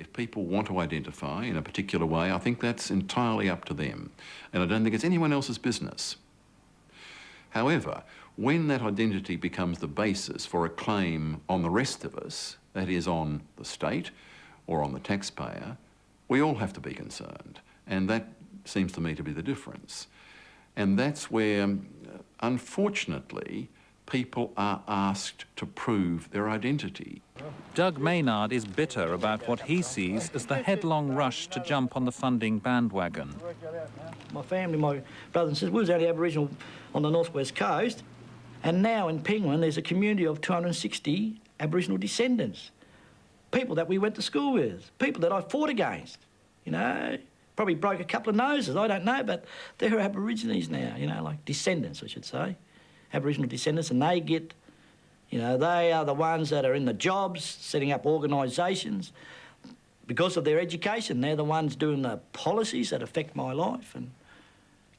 If people want to identify in a particular way, I think that's entirely up to them, and I don't think it's anyone else's business. However, when that identity becomes the basis for a claim on the rest of us, that is on the state or on the taxpayer, we all have to be concerned, and that seems to me to be the difference. And that's where, unfortunately, people are asked to prove their identity. Doug Maynard is bitter about what he sees as the headlong rush to jump on the funding bandwagon. My family, my brothers and sisters, we was only Aboriginal on the northwest coast, and now in Penguin there's a community of 260 Aboriginal descendants, people that we went to school with, people that I fought against, you know, probably broke a couple of noses, I don't know, but they're Aborigines now, you know, like descendants, I should say. Aboriginal descendants, and they get, you know, they are the ones that are in the jobs, setting up organisations. Because of their education, they're the ones doing the policies that affect my life. And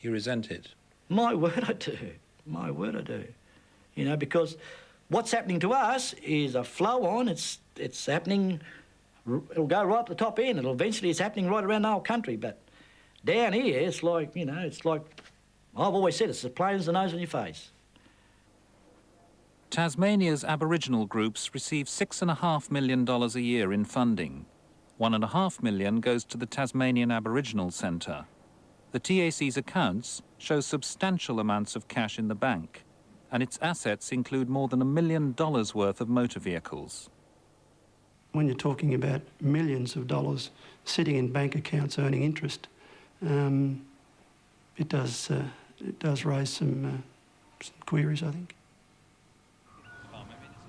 you resent it? My word, I do. My word, I do. You know, because what's happening to us is a flow-on. It's happening, it'll go right at the top end. Eventually it's happening right around the whole country. But down here, it's like, you know, it's like, I've always said, it's as plain as the nose on your face. Tasmania's Aboriginal groups receive $6.5 million a year in funding. $1.5 million goes to the Tasmanian Aboriginal Centre. The TAC's accounts show substantial amounts of cash in the bank, and its assets include more than $1 million worth of motor vehicles. When you're talking about millions of dollars sitting in bank accounts earning interest, it does raise some queries, I think.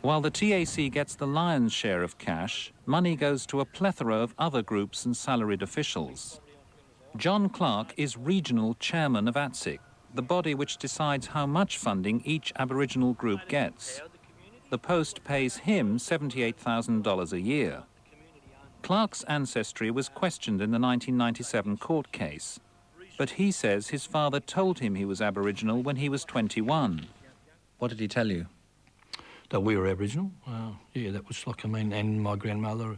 While the TAC gets the lion's share of cash, money goes to a plethora of other groups and salaried officials. John Clark is regional chairman of ATSIC, the body which decides how much funding each Aboriginal group gets. The post pays him $78,000 a year. Clark's ancestry was questioned in the 1997 court case, but he says his father told him he was Aboriginal when he was 21. What did he tell you? That we were Aboriginal. Yeah, that was like, I mean, and my grandmother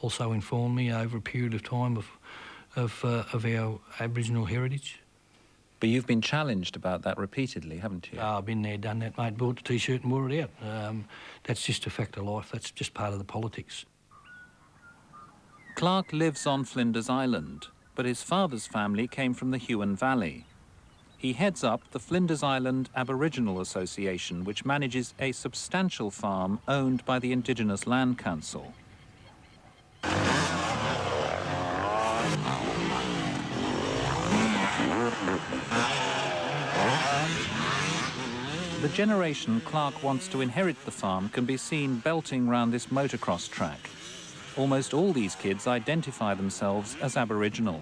also informed me over a period of time of our Aboriginal heritage. But you've been challenged about that repeatedly, haven't you? I've been there, done that, mate, bought the T-shirt and wore it out. That's just a fact of life. That's just part of the politics. Clark lives on Flinders Island, but his father's family came from the Huon Valley. He heads up the Flinders Island Aboriginal Association, which manages a substantial farm owned by the Indigenous Land Council. The generation Clark wants to inherit the farm can be seen belting round this motocross track. Almost all these kids identify themselves as Aboriginal.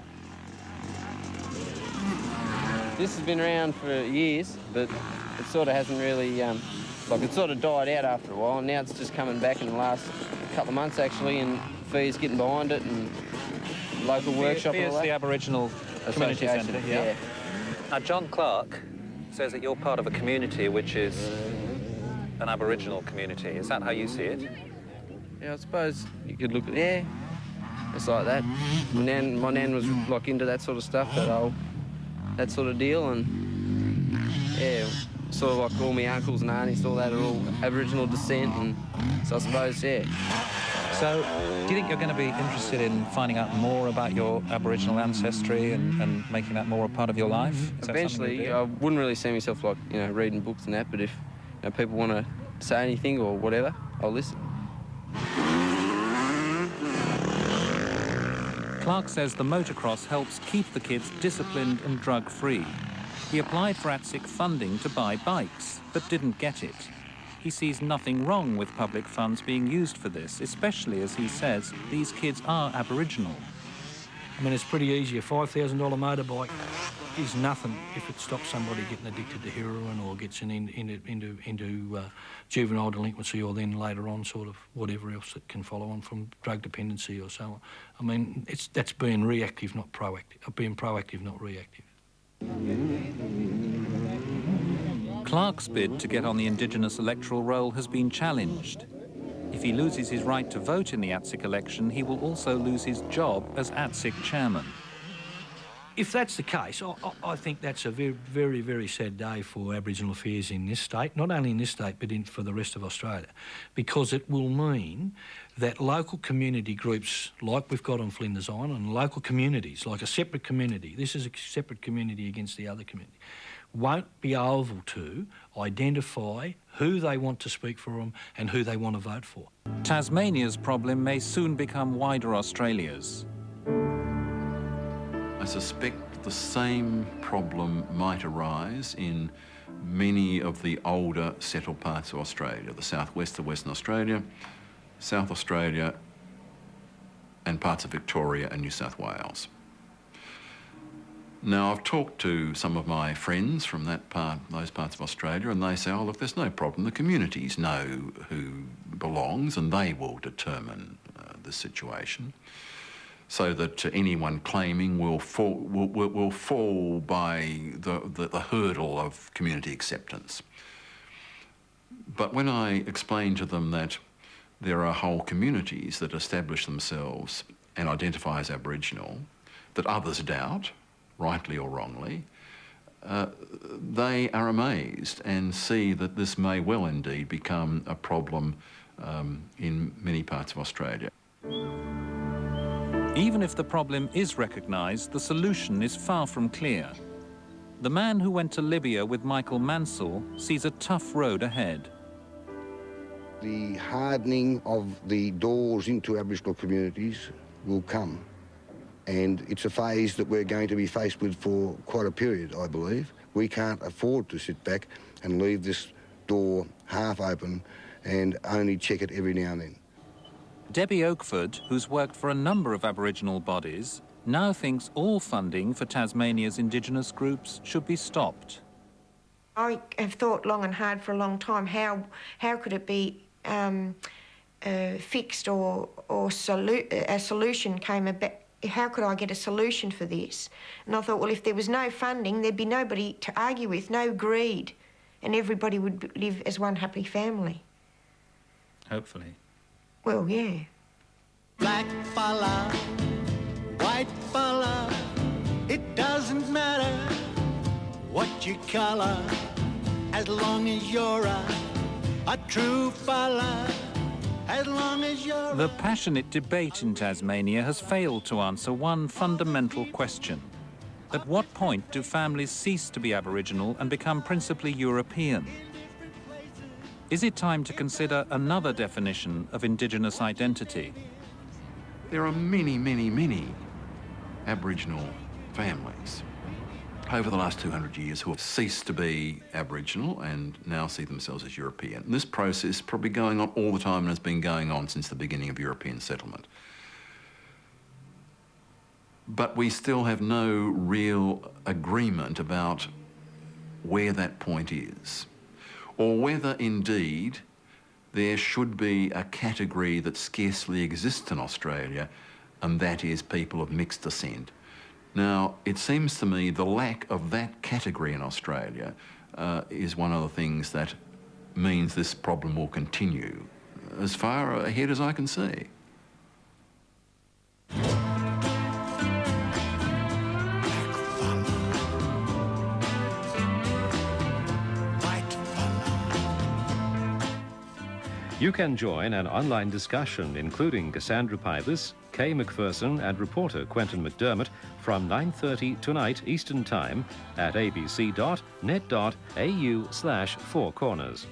This has been around for years, but it sort of hasn't really, like it sort of died out after a while, and now it's just coming back in the last couple of months actually, and Fee's getting behind it, and local workshop and all that. The Aboriginal Community Centre, yeah. Now, John Clark says that you're part of a community which is an Aboriginal community. Is that how you see it? Yeah, I suppose you could look at, yeah, it's like that. My nan was like into that sort of stuff, that sort of deal, and yeah, sort of like all my uncles and aunties, all that are all Aboriginal descent, and so I suppose, yeah. So, do you think you're going to be interested in finding out more about your Aboriginal ancestry and making that more a part of your life? Eventually, I wouldn't really see myself like, you know, reading books and that, but if people want to say anything or whatever, I'll listen. Clark says the motocross helps keep the kids disciplined and drug-free. He applied for ATSIC funding to buy bikes, but didn't get it. He sees nothing wrong with public funds being used for this, especially as he says these kids are Aboriginal. I mean, it's pretty easy. A $5,000 motorbike is nothing if it stops somebody getting addicted to heroin or gets into juvenile delinquency, or then later on sort of whatever else that can follow on from drug dependency or so on. I mean, that's being reactive, not proactive. Being proactive, not reactive. Clark's bid to get on the Indigenous electoral roll has been challenged. If he loses his right to vote in the ATSIC election, he will also lose his job as ATSIC chairman. If that's the case, I think that's a very, very, very sad day for Aboriginal affairs in this state, not only in this state but for the rest of Australia, because it will mean that local community groups like we've got on Flinders Island and local communities, like a separate community, this is a separate community against the other community, won't be able to identify who they want to speak for them and who they want to vote for. Tasmania's problem may soon become wider Australia's. I suspect the same problem might arise in many of the older settled parts of Australia, the southwest of Western Australia, South Australia, and parts of Victoria and New South Wales. Now, I've talked to some of my friends from those parts of Australia, and they say, oh, look, there's no problem. The communities know who belongs, and they will determine the situation, so that anyone claiming will fall by the hurdle of community acceptance. But when I explain to them that there are whole communities that establish themselves and identify as Aboriginal, that others doubt, rightly or wrongly, they are amazed and see that this may well indeed become a problem in many parts of Australia. Even if the problem is recognised, the solution is far from clear. The man who went to Libya with Michael Mansell sees a tough road ahead. The hardening of the doors into Aboriginal communities will come, and it's a phase that we're going to be faced with for quite a period, I believe. We can't afford to sit back and leave this door half open and only check it every now and then. Debbie Oakford, who's worked for a number of Aboriginal bodies, now thinks all funding for Tasmania's Indigenous groups should be stopped. I have thought long and hard for a long time, how could it be fixed or a solution came about? How could I get a solution for this? And I thought, well, if there was no funding, there'd be nobody to argue with, no greed, and everybody would live as one happy family. Hopefully. Well, yeah. Blackfella, Whitefella, it doesn't matter what your colour, as long as you're a true fella, as long as you're... The passionate debate in Tasmania has failed to answer one fundamental question. At what point do families cease to be Aboriginal and become principally European? Is it time to consider another definition of Indigenous identity? There are many, many, many Aboriginal families over the last 200 years who have ceased to be Aboriginal and now see themselves as European. And this process is probably going on all the time and has been going on since the beginning of European settlement. But we still have no real agreement about where that point is, or whether indeed there should be a category that scarcely exists in Australia, and that is people of mixed descent. Now, it seems to me the lack of that category in Australia is one of the things that means this problem will continue as far ahead as I can see. You can join an online discussion including Cassandra Pybus, Kay McPherson and reporter Quentin McDermott from 9:30 tonight Eastern Time at abc.net.au/4corners.